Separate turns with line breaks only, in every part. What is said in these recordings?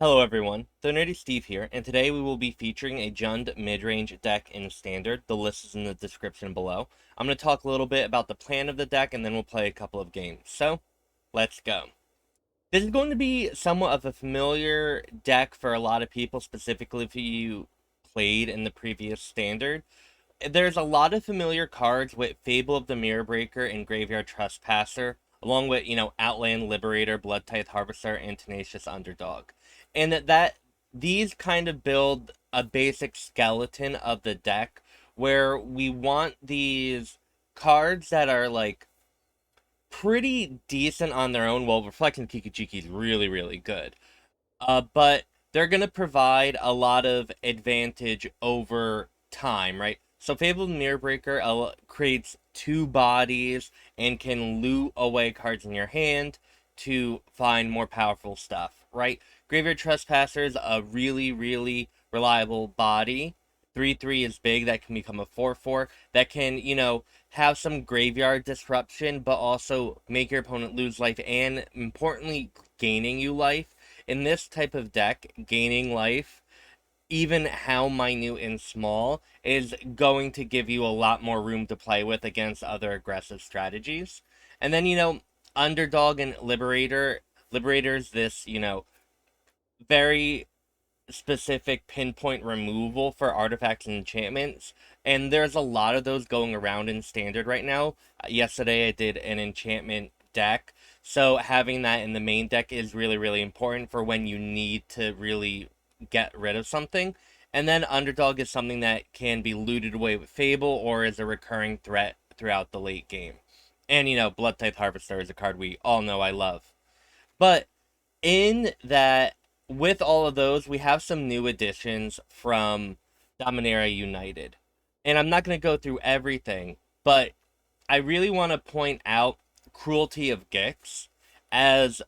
Hello everyone, The Nerdy Steve here, and today we will be featuring a Jund mid-range deck in Standard. The list is in the description below. I'm going to talk a little bit about the plan of the deck, and then we'll play a couple of games. So, let's go. This is going to be somewhat of a familiar deck for a lot of people, specifically if you played in the previous Standard. There's a lot of familiar cards with Fable of the Mirror Breaker and Graveyard Trespasser, along with, Outland Liberator, Bloodtithe Harvester, and Tenacious Underdog. And that these kind of build a basic skeleton of the deck where we want these cards that are like pretty decent on their own. Well, Reflection Kikijiki is really, really good. But they're going to provide a lot of advantage over time, right? So Fable Mirror Breaker creates two bodies and can loot away cards in your hand to find more powerful stuff, right? Graveyard Trespasser is a really, really reliable body. 3/3 is big, that can become a 4/4, that can, have some graveyard disruption, but also make your opponent lose life and, importantly, gaining you life. In this type of deck, gaining life, even how minute and small, is going to give you a lot more room to play with against other aggressive strategies. And then, Underdog and Liberator. Liberator's this, very specific pinpoint removal for artifacts and enchantments, and there's a lot of those going around in Standard right now. Yesterday I did an enchantment deck, so having that in the main deck is really, really important for when you need to really get rid of something. And then Underdog is something that can be looted away with Fable or is a recurring threat throughout the late game. And, Bloodtithe Harvester is a card we all know I love. But in that, with all of those, we have some new additions from Dominaria United. And I'm not going to go through everything, but I really want to point out Cruelty of Gix as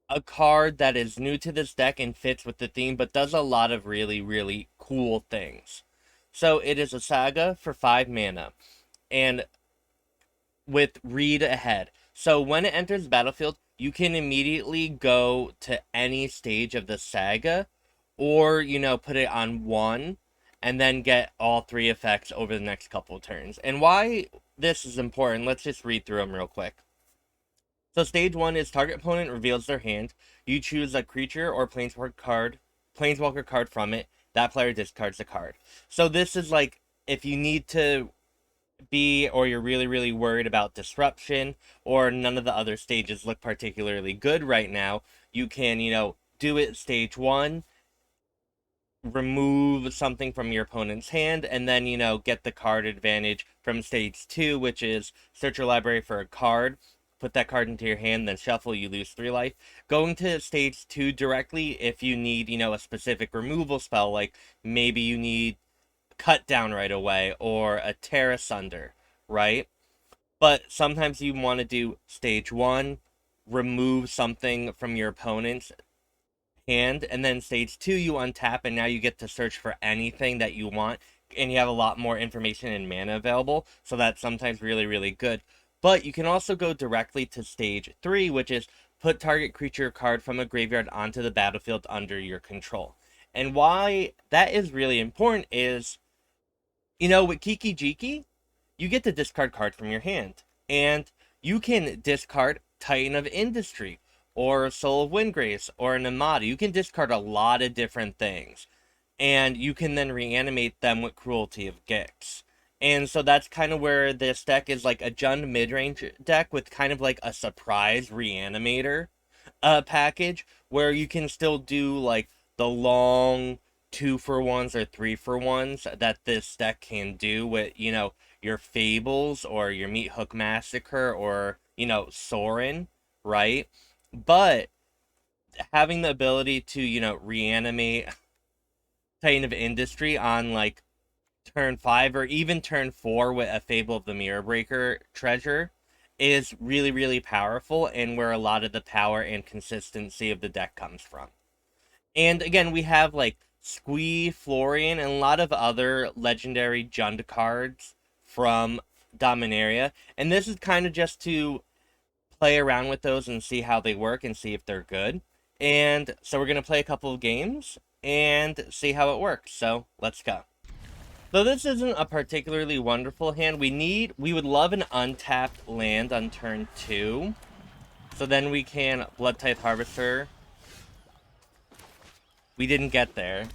a card that is new to this deck and fits with the theme, but does a lot of really, really cool things. So it is a saga for 5 mana, and with read ahead. So when it enters the battlefield, you can immediately go to any stage of the saga, or, put it on 1, and then get all 3 effects over the next couple turns. And why this is important, let's just read through them real quick. So stage 1 is target opponent reveals their hand. You choose a creature or planeswalker card from it. That player discards the card. So this is like, if you need to or you're really, really worried about disruption, or none of the other stages look particularly good right now, you can, do it stage 1, remove something from your opponent's hand, and then, get the card advantage from stage 2, which is search your library for a card, put that card into your hand, then shuffle, you lose 3 life. Going to stage 2 directly if you need, a specific removal spell, like maybe you need Cut Down right away, or a Tear Asunder, right? But sometimes you want to do stage 1, remove something from your opponent's hand, and then stage 2 you untap, and now you get to search for anything that you want, and you have a lot more information and mana available, so that's sometimes really, really good. But you can also go directly to stage 3, which is put target creature card from a graveyard onto the battlefield under your control. And why that is really important is, with Kiki Jiki, you get to discard card from your hand. And you can discard Titan of Industry, or Soul of Windgrace, or Nemata. You can discard a lot of different things. And you can then reanimate them with Cruelty of Gix. And so that's kind of where this deck is like a Jund mid-range deck with kind of like a surprise reanimator package, where you can still do like the long 2-for-1s or 3-for-1s that this deck can do with, your Fables or your Meathook Massacre or, Sorin, right? But having the ability to, reanimate Titan of Industry on like turn 5 or even turn 4 with a Fable of the Mirror Breaker treasure is really, really powerful, and where a lot of the power and consistency of the deck comes from. And again, we have like Squee, Florian, and a lot of other legendary Jund cards from Dominaria. And this is kind of just to play around with those and see how they work and see if they're good. And so we're going to play a couple of games and see how it works. So let's go. So this isn't a particularly wonderful hand. We would love an untapped land on turn 2. So then we can Bloodtithe Harvester. We didn't get there.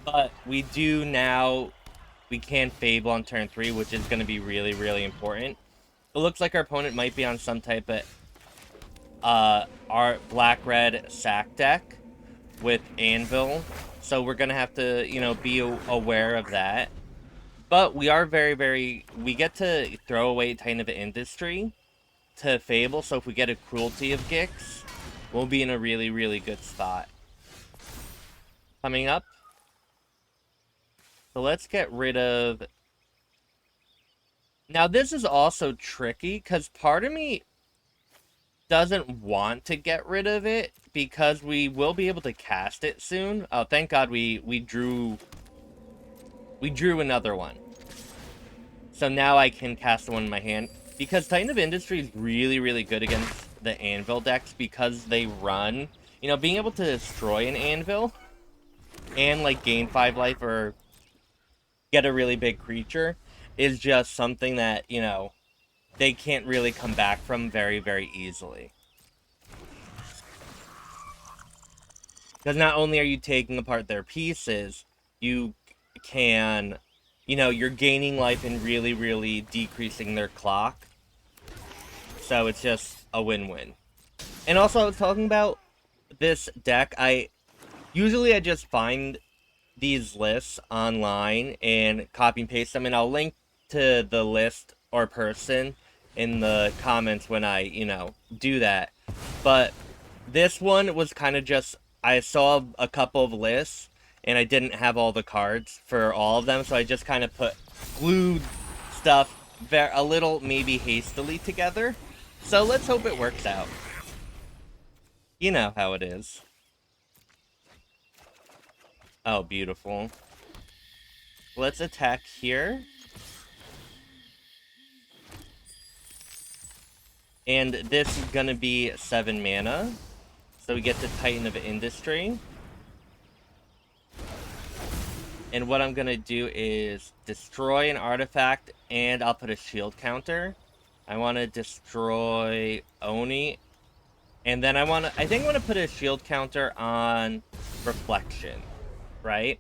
But we do now. We can Fable on turn 3, which is going to be really, really important. It looks like our opponent might be on some type of our black-red sack deck with Anvil. So we're going to have to, you know, be aware of that. But we are we get to throw away Titan of Industry to Fable. So if we get a Cruelty of Gix, we'll be in a really, really good spot. Coming up. So let's get rid of... Now this is also tricky because part of me doesn't want to get rid of it because we will be able to cast it soon. Oh, thank God we drew another one. So now I can cast one in my hand. Because Titan of Industry is really, really good against the Anvil decks because they run... You know, being able to destroy an Anvil and, like, gain 5 life or get a really big creature is just something that, you know, they can't really come back from very, very easily. Because not only are you taking apart their pieces, you can... You know, you're gaining life and really, really decreasing their clock. So it's just a win-win. And also, I was talking about this deck. Usually I just find these lists online and copy and paste them. And I'll link to the list or person in the comments when I, you know, do that. But this one was kind of just... I saw a couple of lists. And I didn't have all the cards for all of them, so I just kind of glued stuff a little, maybe hastily together. So let's hope it works out. You know how it is. Oh, beautiful. Let's attack here. And this is gonna be 7 mana. So we get the Titan of Industry. And what I'm going to do is destroy an artifact, and I'll put a shield counter. I want to destroy Oni. And then I think I want to put a shield counter on Reflection, right?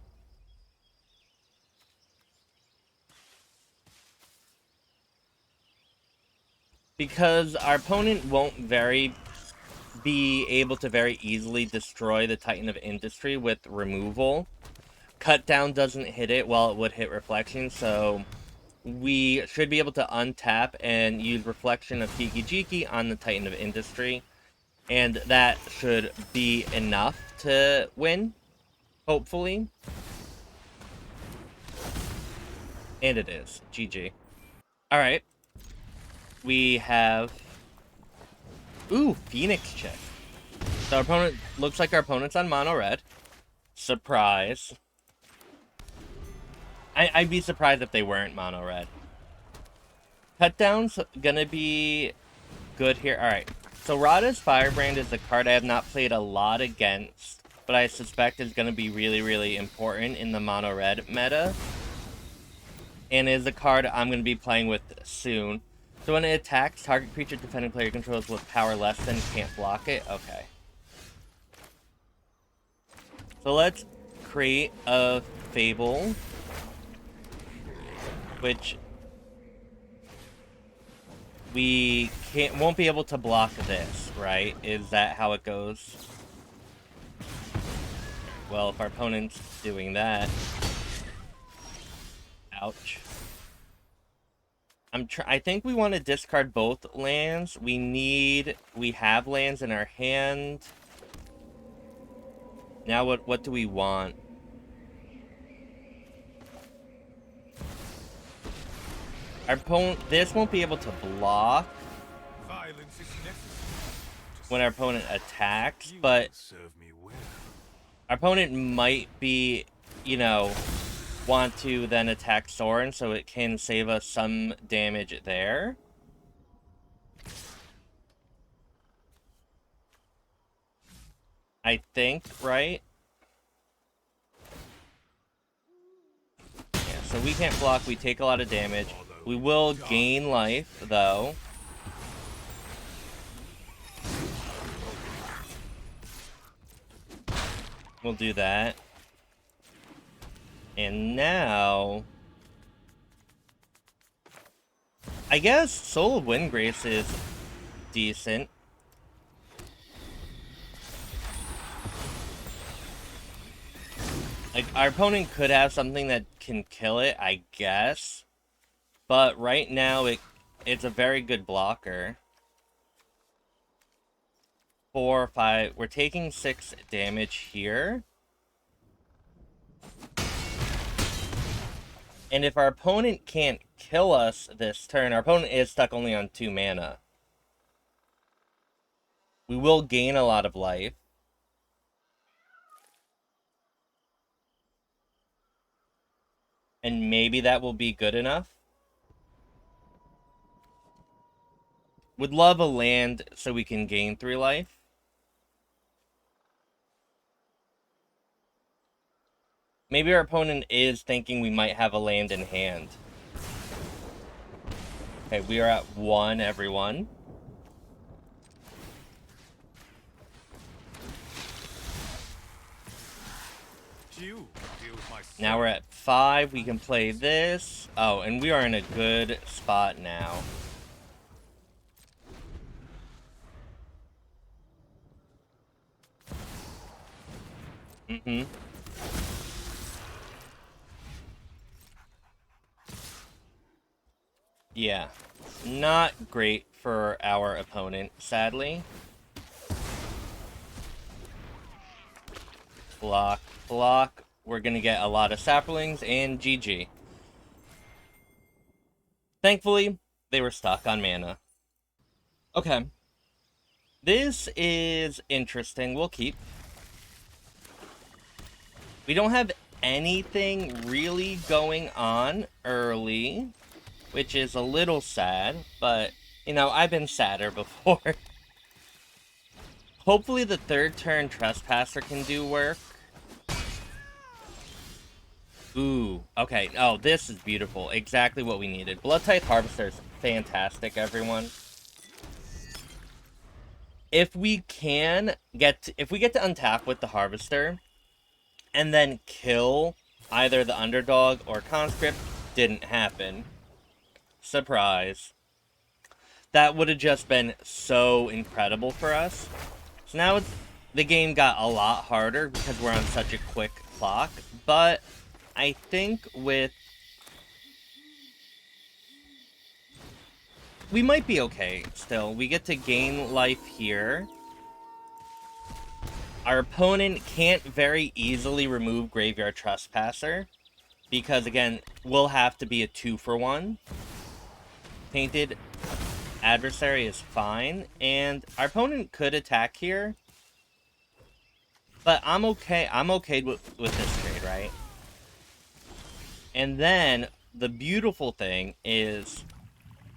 Because our opponent won't be able to very easily destroy the Titan of Industry with removal. Cut down doesn't hit it while it would hit Reflection, so we should be able to untap and use Reflection of Kiki Jiki on the Titan of Industry, and that should be enough to win, hopefully. And it is. GG. Alright. We have... Ooh, Phoenix Chick. So our opponent... Looks like our opponent's on mono red. Surprise. I'd be surprised if they weren't mono red. Cut down's gonna be good here. Alright. So Rada's Firebrand is a card I have not played a lot against, but I suspect is gonna be really, really important in the mono red meta. And is a card I'm gonna be playing with soon. So when it attacks, target creature defending player controls with power less than can't block it. Okay. So let's create a Fable, which we won't be able to block this, right? Is that how it goes? Well, if our opponent's doing that... Ouch. I think we want to discard both lands. We have lands in our hand. Now what do we want? Our opponent, this won't be able to block when our opponent attacks, but our opponent might be, you know, want to then attack Sorin, so it can save us some damage there. I think, right? Yeah, so we can't block, we take a lot of damage. We will gain life, though. We'll do that. And now... I guess Soul of Windgrace is decent. Like, our opponent could have something that can kill it, I guess. But right now, it's a very good blocker. 4, 5... We're taking 6 damage here. And if our opponent can't kill us this turn, our opponent is stuck only on 2 mana. We will gain a lot of life. And maybe that will be good enough. Would love a land so we can gain 3 life. Maybe our opponent is thinking we might have a land in hand. Okay, we are at 1, everyone. Now we're at 5. We can play this. Oh, and we are in a good spot now. Mm-hmm. Yeah. Not great for our opponent, sadly. Block, block. We're gonna get a lot of saplings, and GG. Thankfully, they were stuck on mana. Okay. This is interesting. We'll keep. We don't have anything really going on early, which is a little sad, but, you know, I've been sadder before. Hopefully the 3rd turn Trespasser can do work. Ooh, okay. Oh, this is beautiful. Exactly what we needed. Bloodtithe Harvester is fantastic, everyone. If we get to untap with the Harvester, and then kill either the Underdog or Conscript, didn't happen. Surprise. That would have just been so incredible for us. So now the game got a lot harder because we're on such a quick clock, but I think we might be okay still. We get to gain life here. Our opponent can't very easily remove Graveyard Trespasser because, again, we'll have to be a 2-for-1. Painted Adversary is fine, and our opponent could attack here. But I'm okay. I'm okay with this trade, right? And then the beautiful thing is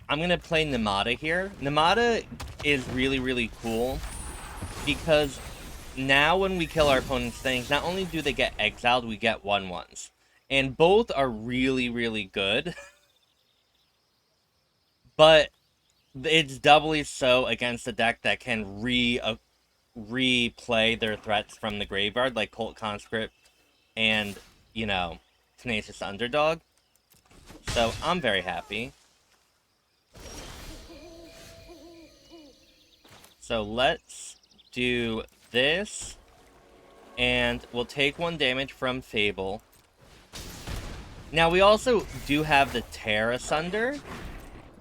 I'm going to play Nemata here. Nemata is really, really cool because now when we kill our opponent's things, not only do they get exiled, we get 1/1s. And both are really, really good. But it's doubly so against a deck that can replay their threats from the graveyard, like Cult Conscript and, you know, Tenacious Underdog. So I'm very happy. So let's do this, and we'll take 1 damage from Fable. Now we also do have the Tear Asunder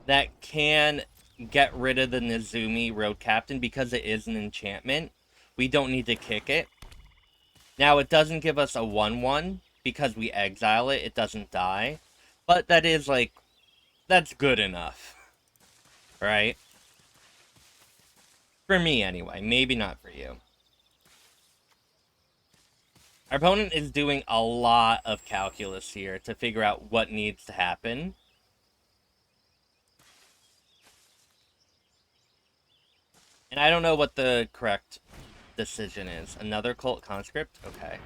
that can get rid of the Nezumi Road Captain because it is an enchantment. We don't need to kick it. Now it doesn't give us a 1/1 because we exile it. It doesn't die. But that is, like, that's good enough. Right? For me, anyway. Maybe not for you. Our opponent is doing a lot of calculus here to figure out what needs to happen. And I don't know what the correct decision is. Another Cult Conscript? Okay.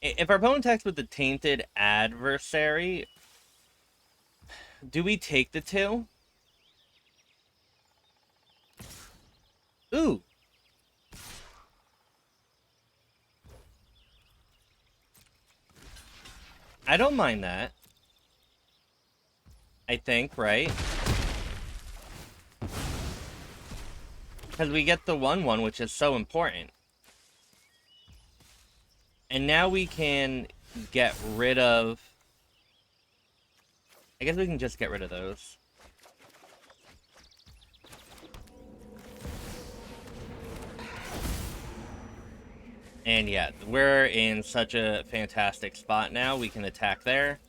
If our opponent attacks with the Tainted Adversary, do we take the 2? Ooh! I don't mind that. I think, right? Because we get the 1/1, which is so important. And now we can get rid of... I guess we can just get rid of those. And yeah, we're in such a fantastic spot now. We can attack there.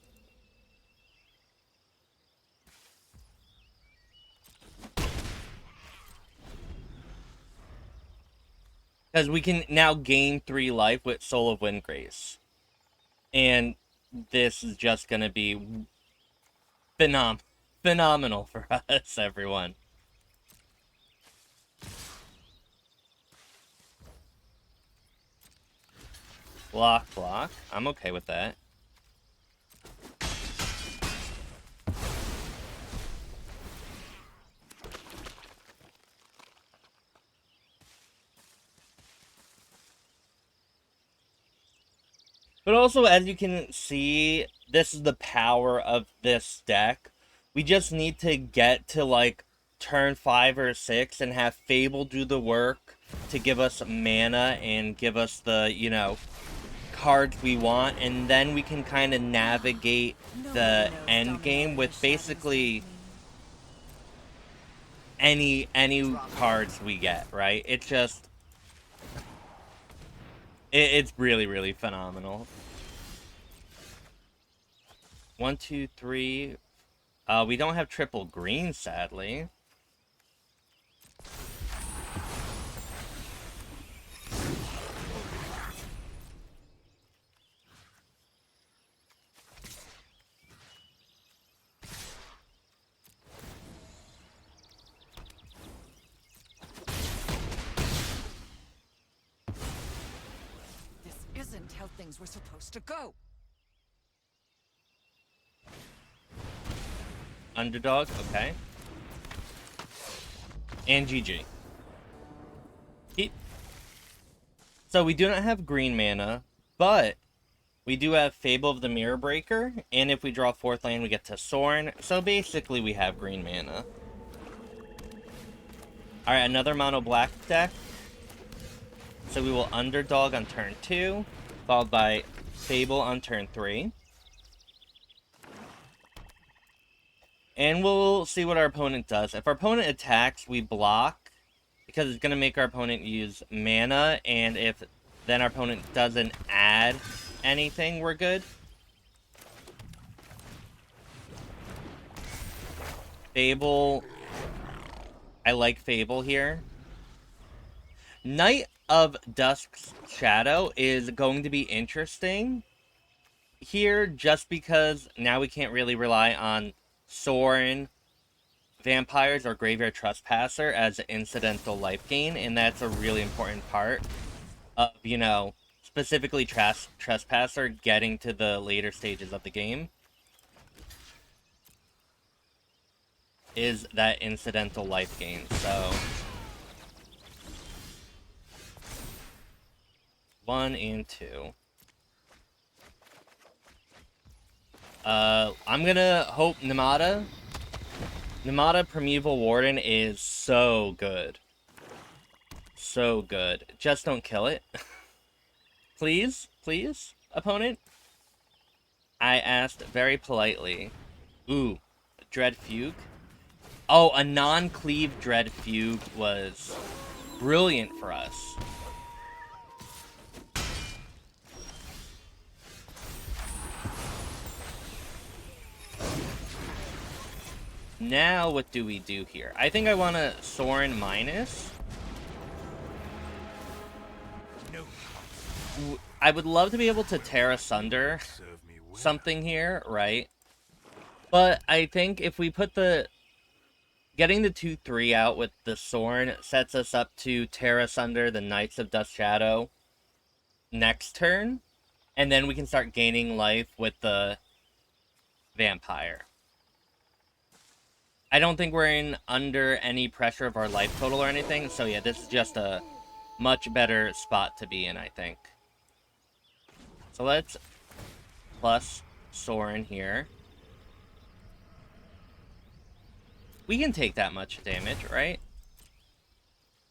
Because we can now gain 3 life with Soul of Windgrace. And this is just going to be phenomenal for us, everyone. Block, block. I'm okay with that. But also, as you can see, this is the power of this deck. We just need to get to, like, turn 5 or 6 and have Fable do the work to give us mana and give us the, you know, cards we want, and then we can kind of navigate the end game with basically any cards we get, right? It's just it's really phenomenal. 1, 2, 3. We don't have triple green, sadly.
How things were supposed to go.
Underdog, okay. And GG. So we do not have green mana, but we do have Fable of the Mirror Breaker, and if we draw 4th land, we get to Sorin. So basically, we have green mana. Alright, another mono black deck. So we will Underdog on turn 2, followed by Fable on turn 3. And we'll see what our opponent does. If our opponent attacks, we block, because it's going to make our opponent use mana, and if then our opponent doesn't add anything, we're good. Fable. I like Fable here. Knight of Dusk's Shadow is going to be interesting here, just because now we can't really rely on Sorin, Vampires, or Graveyard Trespasser as incidental life gain, and that's a really important part of, you know, specifically Trespasser getting to the later stages of the game, is that incidental life gain. So 1 and 2. I'm gonna hope Nemata Primeval Warden is so good. So good. Just don't kill it. Please, please, opponent. I asked very politely. Ooh, Dread Fugue. Oh, a non-cleave Dread Fugue was brilliant for us. Now, what do we do here? I think I want to Sorin minus. I would love to be able to Tear Asunder something here, right? But I think if we put getting the 2/3 out with the Sorin sets us up to Tear Asunder the Knights of Dust Shadow next turn, and then we can start gaining life with the Vampire. I don't think we're under any pressure of our life total or anything, so yeah, this is just a much better spot to be in, I think. So let's plus Sorin here. We can take that much damage, right?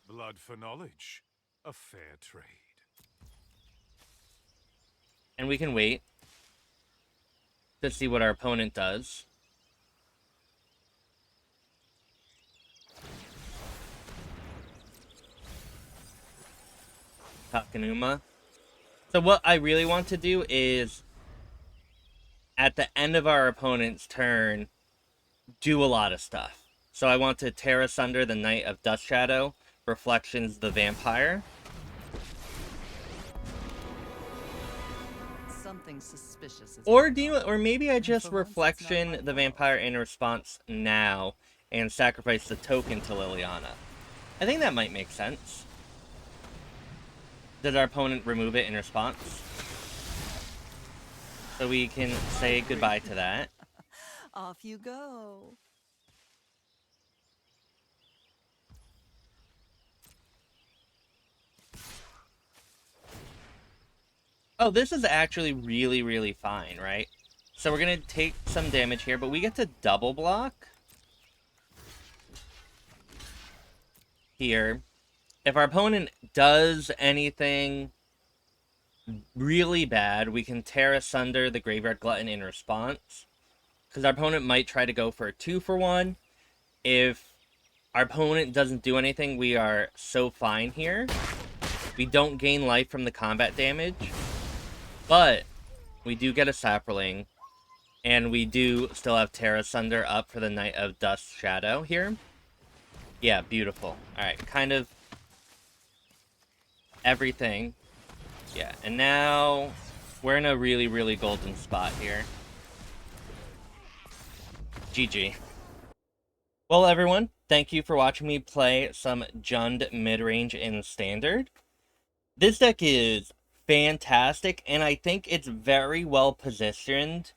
Blood for knowledge. A fair trade.
And we can wait to see what our opponent does. Takenuma. So what I really want to do is, at the end of our opponent's turn, do a lot of stuff. So I want to Tear Asunder the Knight of Dust Shadow, Reflections the Vampire.
Something suspicious is
Or
going on.
or maybe I just
for once, it's not
Reflection
my
the
fault.
Vampire in response now and sacrifice the token to Liliana. I think that might make sense. Does our opponent remove it in response? So we can say goodbye to that.
Off you go.
Oh, this is actually really, really fine, right? So we're going to take some damage here, but we get to double block here. If our opponent does anything really bad, we can Tear Asunder the Graveyard Glutton in response. Because our opponent might try to go for a 2-for-1. If our opponent doesn't do anything, we are so fine here. We don't gain life from the combat damage. But we do get a Sapperling. And we do still have Tear Asunder up for the Knight of Dust Shadow here. Yeah, beautiful. Alright, kind of everything. Yeah, and now we're in a really, really golden spot here. GG. Well, everyone, thank you for watching me play some Jund midrange in Standard. This deck is fantastic, and I think it's very well positioned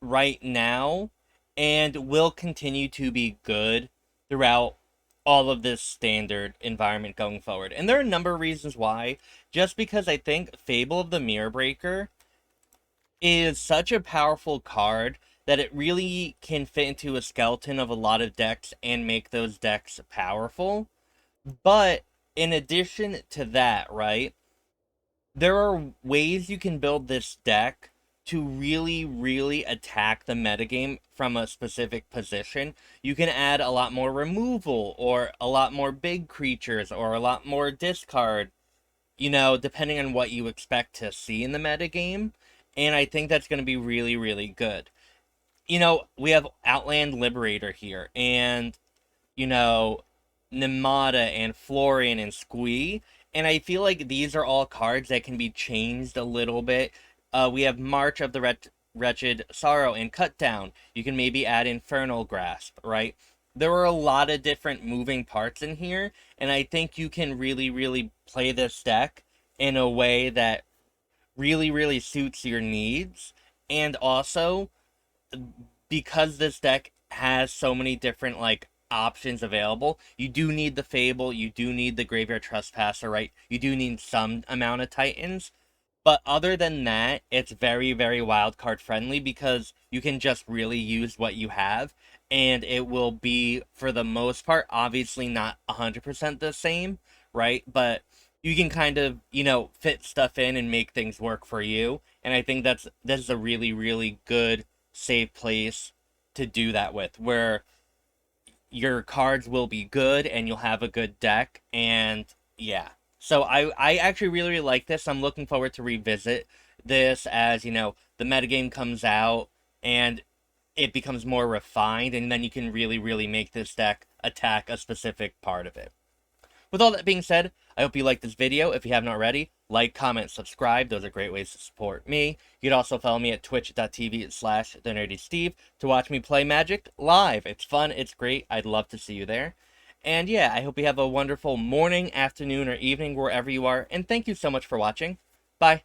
right now, and will continue to be good throughout all of this Standard environment going forward. And there are a number of reasons why, just because I think Fable of the Mirror Breaker is such a powerful card that it really can fit into a skeleton of a lot of decks and make those decks powerful. But in addition to that, right, there are ways you can build this deck to really, really attack the metagame from a specific position. You can add a lot more removal, or a lot more big creatures, or a lot more discard, you know, depending on what you expect to see in the metagame. And I think that's going to be really, really good. You know, we have Outland Liberator here, and, you know, Nemata and Florian and Squee. And I feel like these are all cards that can be changed a little bit. We have March of the Wretched Sorrow and Cut Down. You can maybe add Infernal Grasp, right? There are a lot of different moving parts in here, and I think you can really, really play this deck in a way that really, really suits your needs. And also, because this deck has so many different, like, options available, you do need the Fable, you do need the Graveyard Trespasser, right? You do need some amount of Titans. But other than that, it's very, very wildcard friendly, because you can just really use what you have, and it will be, for the most part, obviously not 100% the same, right? But you can kind of, you know, fit stuff in and make things work for you. And I think this is a really, really good, safe place to do that with, where your cards will be good and you'll have a good deck. And yeah, so I actually really, really like this. I'm looking forward to revisit this as, you know, the metagame comes out and it becomes more refined, and then you can really, really make this deck attack a specific part of it. With all that being said, I hope you liked this video. If you haven't already, like, comment, subscribe. Those are great ways to support me. You can also follow me at twitch.tv/thenerdysteve to watch me play Magic live. It's fun. It's great. I'd love to see you there. And yeah, I hope you have a wonderful morning, afternoon, or evening wherever you are. And thank you so much for watching. Bye.